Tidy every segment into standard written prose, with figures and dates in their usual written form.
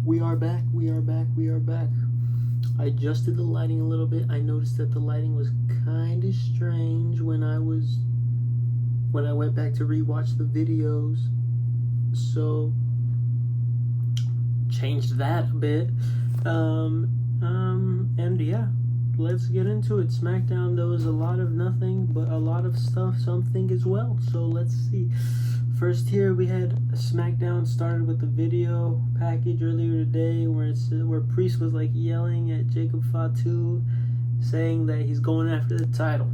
We are back. I adjusted the lighting a little bit. I noticed that the lighting was kind of strange when I went back to rewatch the videos. So changed that a bit. And yeah, let's get into it. Smackdown, there was a lot of nothing, but a lot of stuff, something as well. So let's see. First here we had Smackdown started with the video package earlier today where Priest was like yelling at Jacob Fatu, saying that he's going after the title.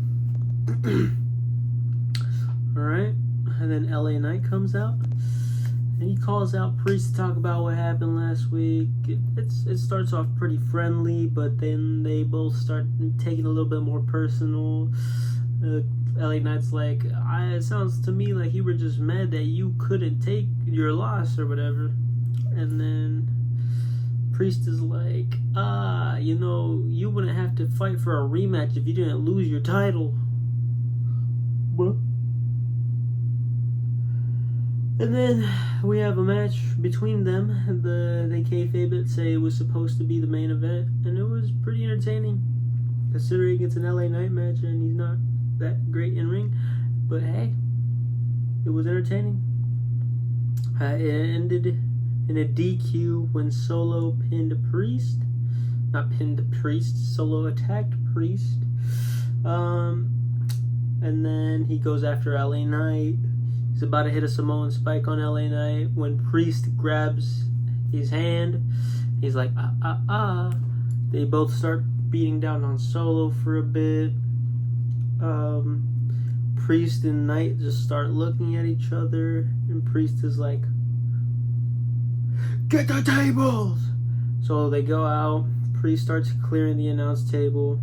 Alright, and then LA Knight comes out and he calls out Priest to talk about what happened last week. It starts off pretty friendly, but then they both start taking a little bit more personal. LA Knight's like, it sounds to me like you were just mad that you couldn't take your loss or whatever. And then Priest is like, you wouldn't have to fight for a rematch if you didn't lose your title. What? And then we have a match between them. They kayfabe it, say it was supposed to be the main event, and it was pretty entertaining, considering it's an LA Knight match and he's not that great in ring. But hey, it was entertaining. It ended in a DQ when Solo Solo attacked Priest. And then he goes after LA Knight. He's about to hit a Samoan spike on LA Knight when Priest grabs his hand. He's like, They both start beating down on Solo for a bit. Priest and Knight just start looking at each other, and Priest is like, "Get the tables!" So they go out. Priest starts clearing the announce table.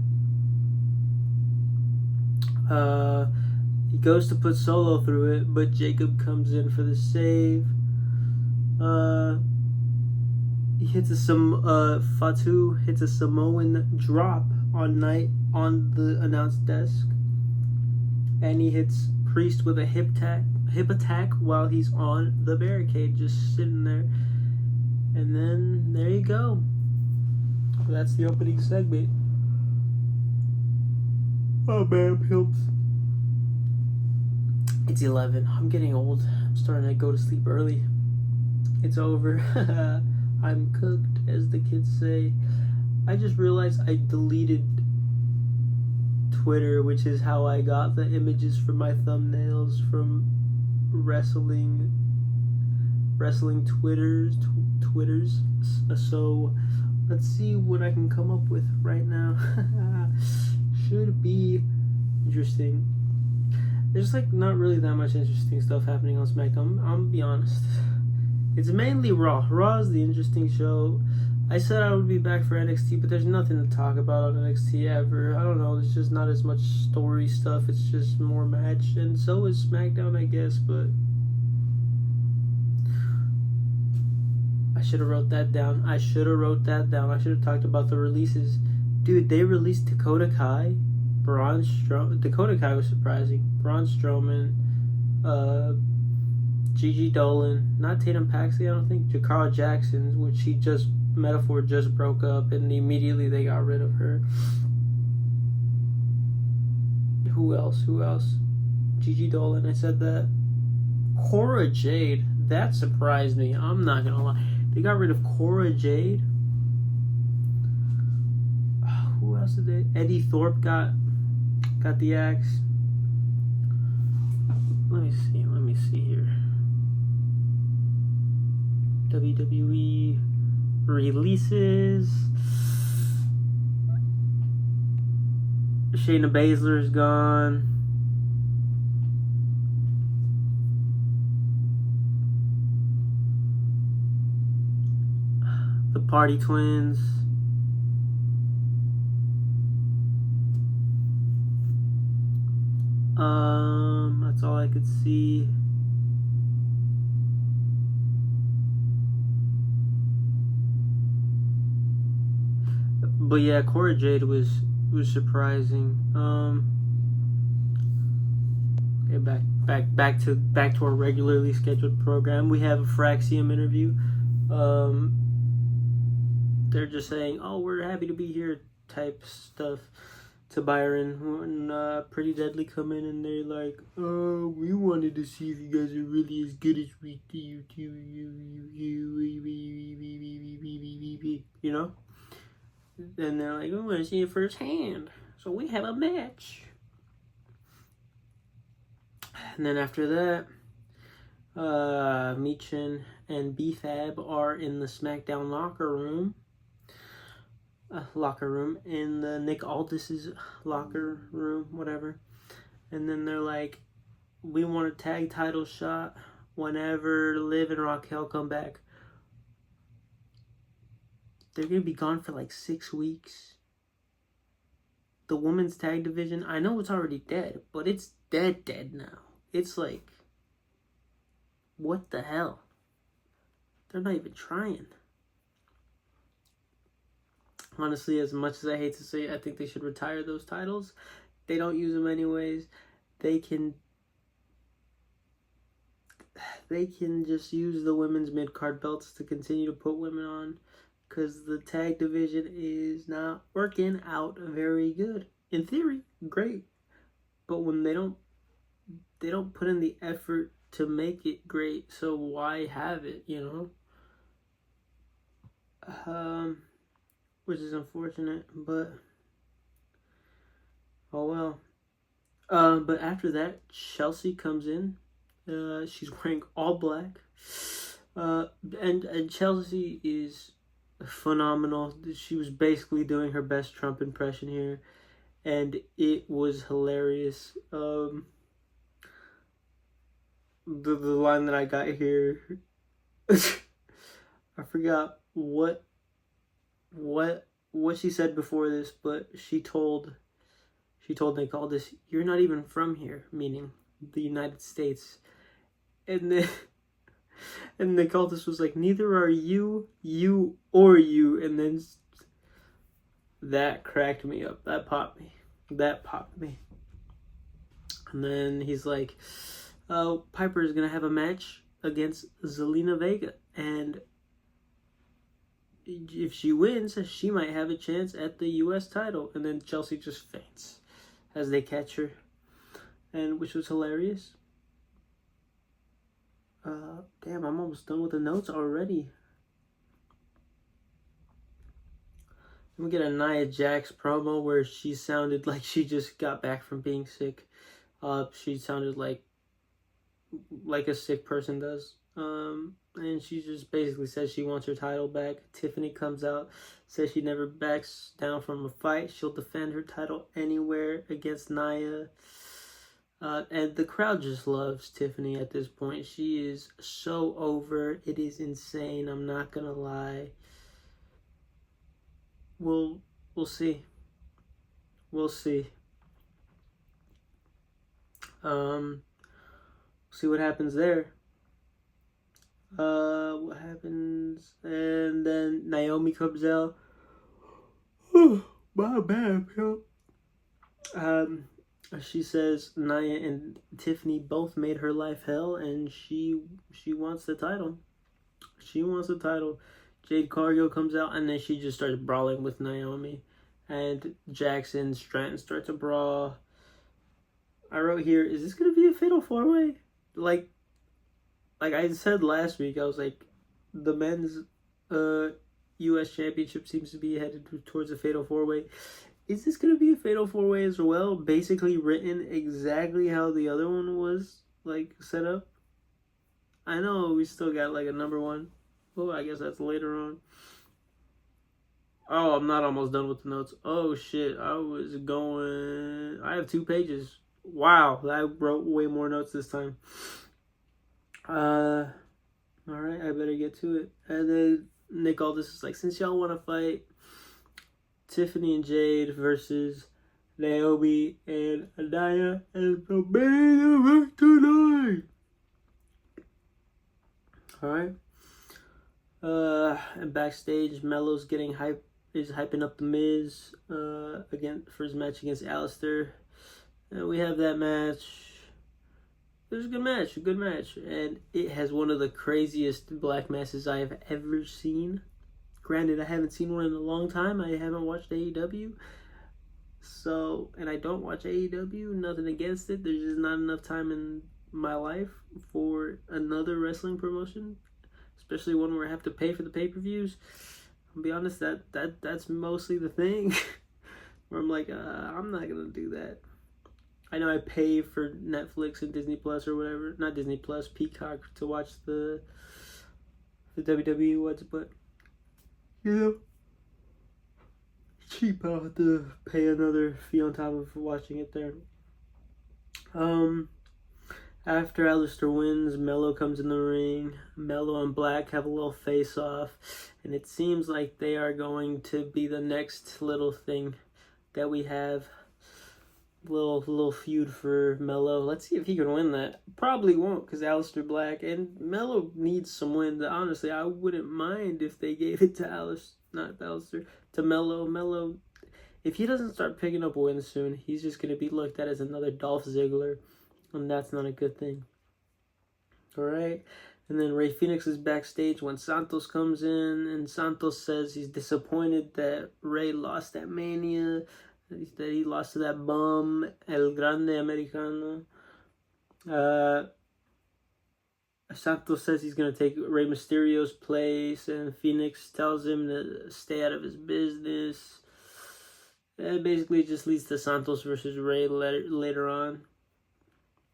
He goes to put Solo through it, but Jacob comes in for the save. Fatu hits a Samoan drop on Knight on the announce desk, and he hits Priest with a hip attack while he's on the barricade, just sitting there. And then there you go. That's the opening segment. Oh man, Pilps. It's 11. I'm getting old. I'm starting to go to sleep early. It's over. I'm cooked, as the kids say. I just realized I deleted Twitter, which is how I got the images for my thumbnails from wrestling Twitters. So let's see what I can come up with right now. Should be interesting. There's not really that much interesting stuff happening on SmackDown. I'm gonna be honest. It's mainly Raw. Raw is the interesting show. I said I would be back for NXT, but there's nothing to talk about on NXT ever. I don't know, there's just not as much story stuff. It's just more match. And so is SmackDown, I guess, but I should have wrote that down. I should have talked about the releases. Dude, they released Dakota Kai, Braun Strowman. Dakota Kai was surprising. Braun Strowman, Gigi Dolan, not Tatum Paxley, I don't think. Jakara Jackson, which she just broke up, and immediately they got rid of her. Who else? Gigi Dolan, I said that. Cora Jade, that surprised me. I'm not gonna lie. They got rid of Cora Jade. Who else did they? Eddie Thorpe got the axe. Let me see here. WWE releases. Shayna Baszler's gone. The Party Twins. That's all I could see. But yeah, Cora Jade was surprising. Okay, back to our regularly scheduled program. We have a Fraxium interview. they're just saying, "Oh, we're happy to be here," type stuff to Byron. When Pretty Deadly come in and they're like, "Oh, we wanted to see if you guys are really as good as we do. You know?" And they're like, "We want to see it firsthand, so we have a match." And then after that, Michin and B-Fab are in the Smackdown locker room in the Nick Aldis's locker room, whatever. And then they're like, "We want a tag title shot whenever Liv and Raquel come back." They're gonna be gone for like 6 weeks. The women's tag division, I know it's already dead, but it's dead now. It's like, what the hell? They're not even trying. Honestly, as much as I hate to say it, I think they should retire those titles. They don't use them anyways. They can just use the women's mid-card belts to continue to put women on, because the tag division is not working out very good. In theory, great. But when they don't put in the effort to make it great, so why have it, which is unfortunate, but oh well. But after that, Chelsea comes in. She's wearing all black. And Chelsea is phenomenal. She was basically doing her best Trump impression here, and it was hilarious. The line that I got here, I forgot what she said before this, but she told Nick Aldis, "You're not even from here," meaning the United States. And then Nick Aldis was like, "Neither are you, or you." And then that cracked me up. That popped me. And then he's like, Piper is going to have a match against Zelina Vega. And if she wins, she might have a chance at the U.S. title. And then Chelsea just faints as they catch her, and which was hilarious. Damn, I'm almost done with the notes already. We get a Nia Jax promo where she sounded like she just got back from being sick. She sounded like a sick person does. And she just basically says she wants her title back. Tiffany comes out, says she never backs down from a fight. She'll defend her title anywhere against Nia. And the crowd just loves Tiffany at this point. She is so over. It is insane. I'm not gonna lie. We'll see. We'll see. See what happens there. What happens? And then Naomi comes out. My bad, yo. She says Nia and Tiffany both made her life hell, and she wants the title. She wants the title. Jade Cargill comes out, and then she just starts brawling with Naomi. And Jackson Stratton start to brawl. I wrote here, is this going to be a fatal 4-way? Like I said last week, I was like, the men's U.S. Championship seems to be headed towards a fatal 4-way. Is this going to be a fatal 4-way as well? Basically written exactly how the other one was, set up. I know we still got, a number one. Oh, I guess that's later on. Oh, I'm not almost done with the notes. Oh, shit. I have 2 pages. Wow, I wrote way more notes this time. Alright, I better get to it. And then Nick Aldis is like, since y'all want to fight, Tiffany and Jade versus Naomi and Nia and the main event tonight. Alright. And backstage, Melo's hyping up the Miz again for his match against Alistair. And we have that match. It was a good match. And it has one of the craziest black masses I have ever seen. Granted, I haven't seen one in a long time. I haven't watched AEW. So, and I don't watch AEW. Nothing against it. There's just not enough time in my life for another wrestling promotion, especially one where I have to pay for the pay-per-views. I'll be honest, that's mostly the thing. Where I'm like, I'm not gonna do that. I know I pay for Netflix and Disney Plus or whatever, not Disney Plus, Peacock to watch the WWE ones, but you know, cheap. I'll have to pay another fee on top of watching it there. After Aleister wins, Melo comes in the ring. Melo and Black have a little face-off, and it seems like they are going to be the next little thing that we have. Little feud for Melo. Let's see if he can win that. Probably won't, because Aleister Black and Melo needs some wins. Honestly, I wouldn't mind if they gave it to to Melo. Melo, if he doesn't start picking up wins soon, he's just going to be looked at as another Dolph Ziggler, and that's not a good thing. Alright, and then Rey Fenix is backstage when Santos comes in, and Santos says he's disappointed that Rey lost at Mania, that he lost to that bum, El Grande Americano. Santos says he's going to take Rey Mysterio's place, and Phoenix tells him to stay out of his business. It basically just leads to Santos versus Rey later on.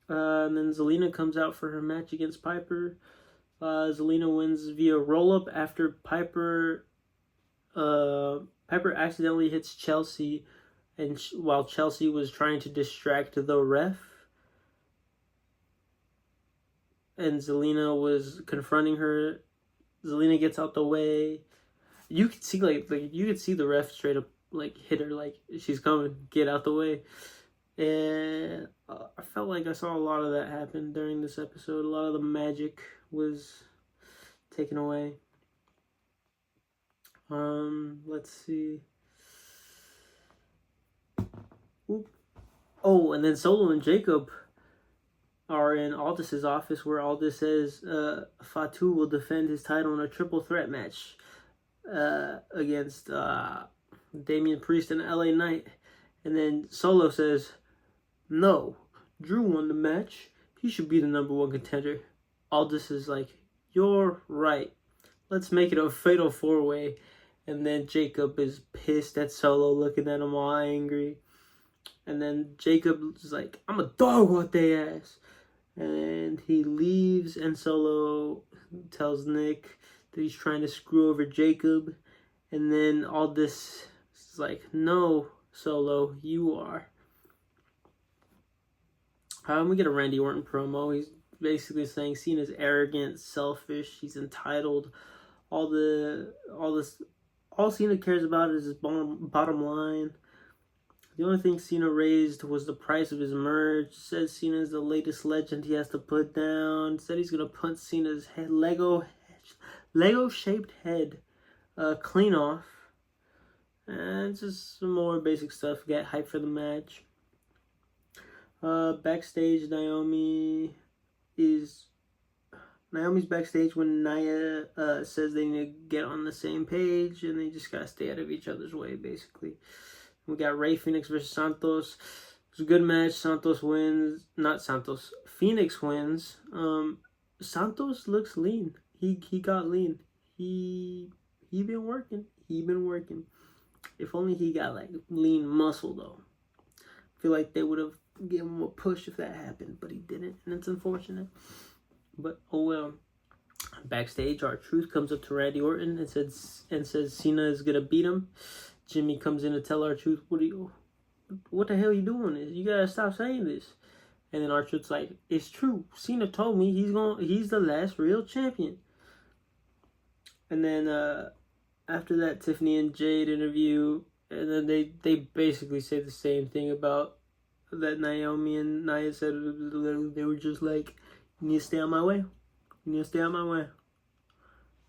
And then Zelina comes out for her match against Piper. Zelina wins via roll-up after Piper accidentally hits Chelsea, and while Chelsea was trying to distract the ref, and Zelina was confronting her. Zelina gets out the way. You could see like you could see the ref straight up like hit her, like she's coming, get out the way. And I felt like I saw a lot of that happen during this episode. A lot of the magic was taken away. Let's see. Oop. Oh, and then Solo and Jacob are in Aldis's office, where Aldis says Fatu will defend his title in a triple threat match against Damian Priest and LA Knight. And then Solo says, no, Drew won the match. He should be the number one contender. Aldis is like, you're right. Let's make it a fatal four-way. And then Jacob is pissed at Solo, looking at him all angry. And then Jacob is like, I'm a dog what they ass. And he leaves, and Solo tells Nick that he's trying to screw over Jacob. And then Aldis is like, no, Solo, you are. We get a Randy Orton promo. He's basically saying Cena's arrogant, selfish, he's entitled. All Cena cares about is his bottom line. The only thing Cena raised was the price of his merch. Said Cena is the latest legend he has to put down. Said he's gonna punch Cena's head, Lego-shaped head clean off. And just some more basic stuff. Get hyped for the match. Backstage, Naomi's backstage when Nia says they need to get on the same page, and they just gotta stay out of each other's way, basically. We got Rey Fenix versus Santos. It was a good match. Phoenix wins. Santos looks lean. He got lean. He been working. If only he got like lean muscle though. I feel like they would have given him a push if that happened, but he didn't, and it's unfortunate. But oh well. Backstage, R-Truth comes up to Randy Orton and says Cena is gonna beat him. Jimmy comes in to tell R-Truth, what the hell are you doing? You gotta stop saying this. And then R-Truth's like, it's true. Cena told me he's the last real champion. And then after that, Tiffany and Jade interview, and then they basically say the same thing about that Naomi and Nia said. They were just like, you need to stay on my way.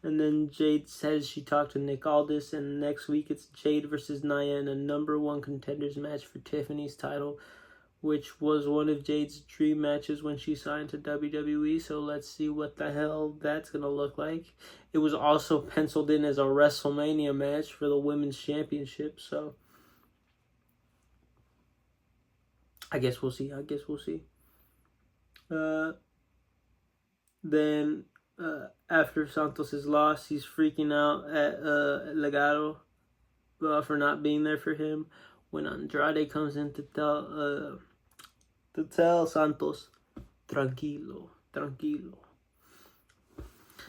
And then Jade says she talked to Nick Aldis, and next week it's Jade versus Nia in a number one contenders match for Tiffany's title, which was one of Jade's dream matches when she signed to WWE. So let's see what the hell that's going to look like. It was also penciled in as a WrestleMania match for the Women's Championship. So I guess we'll see. Then after Santos' loss, he's freaking out at Legado for not being there for him. When Andrade comes in to tell Santos, tranquilo.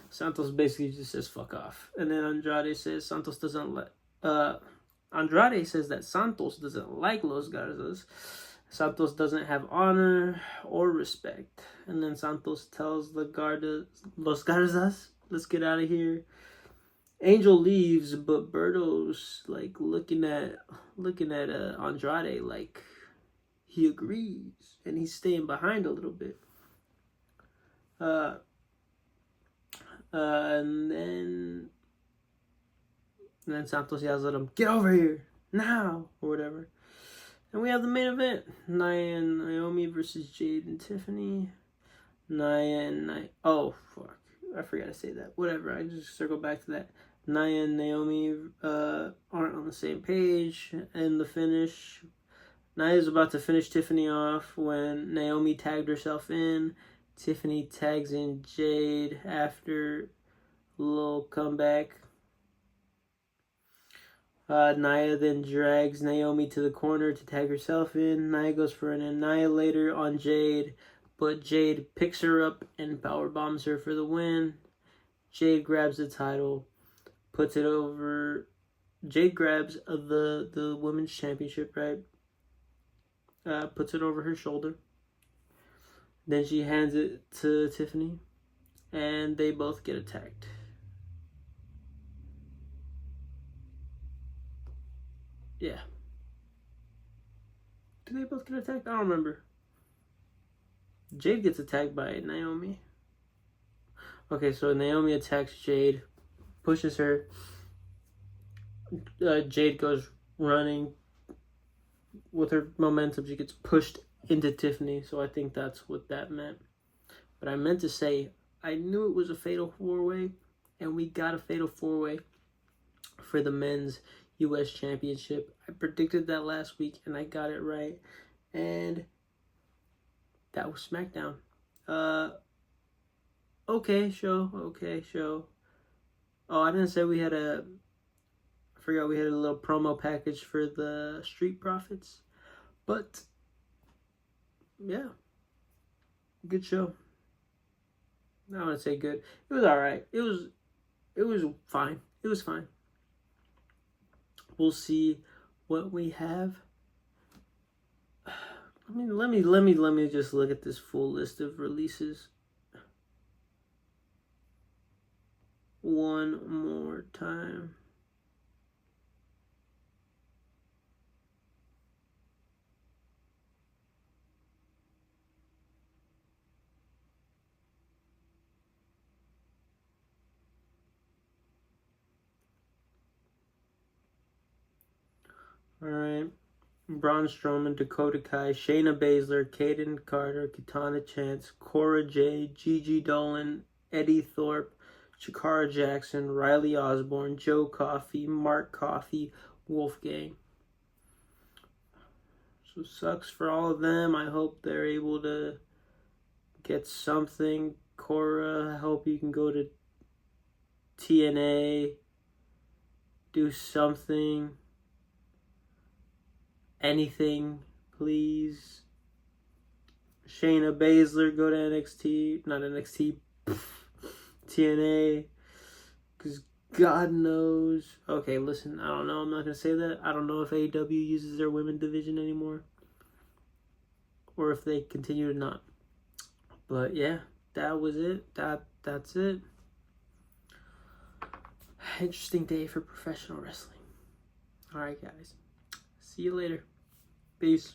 Santos basically just says fuck off, and then Andrade says Andrade says that Santos doesn't like Los Garzas. Santos doesn't have honor or respect. And then Santos tells Los Garzas, let's get out of here. Angel leaves, but Berto's like looking at Andrade like he agrees, and he's staying behind a little bit. And then Santos yells at him, "Get over here now!" or whatever. And we have the main event: Nia and Naomi versus Jade and Tiffany. Oh fuck, I forgot to say that. Whatever, I just circle back to that. Nia and Naomi aren't on the same page in the finish. Nia's about to finish Tiffany off when Naomi tagged herself in. Tiffany tags in Jade after a little comeback. Nia then drags Naomi to the corner to tag herself in. Nia goes for an annihilator on Jade, but Jade picks her up and power bombs her for the win. Jade grabs the title, puts it over. Jade grabs the women's championship, right? Puts it over her shoulder. Then she hands it to Tiffany, and they both get attacked. Yeah. Do they both get attacked? I don't remember. Jade gets attacked by Naomi. Okay, so Naomi attacks Jade, pushes her. Jade goes running. With her momentum, she gets pushed into Tiffany, so I think that's what that meant. But I meant to say, I knew it was a fatal 4-way, and we got a fatal 4-way for the men's U.S. Championship. I predicted that last week, and I got it right. And that was Smackdown. Okay show. Oh, I didn't say we had I forgot we had a little promo package for the Street Profits. But, yeah. Good show. I don't want to say good. It was alright. It was fine. It was fine. We'll see what we have. I mean, let me just look at this full list of releases one more time. Alright. Braun Strowman, Dakota Kai, Shayna Baszler, Kaden Carter, Katana Chance, Cora Jade, Gigi Dolan, Eddie Thorpe, Shakara Jackson, Riley Osborne, Joe Coffey, Mark Coffey, Wolfgang. So sucks for all of them. I hope they're able to get something. Cora, I hope you can go to TNA, do something. Anything, please. Shayna Baszler, go to NXT. Not NXT. TNA. Because God knows. Okay, listen, I don't know. I'm not going to say that. I don't know if AEW uses their women division anymore. Or if they continue to not. But yeah, that was it. That's it. Interesting day for professional wrestling. Alright, guys. See you later. Peace.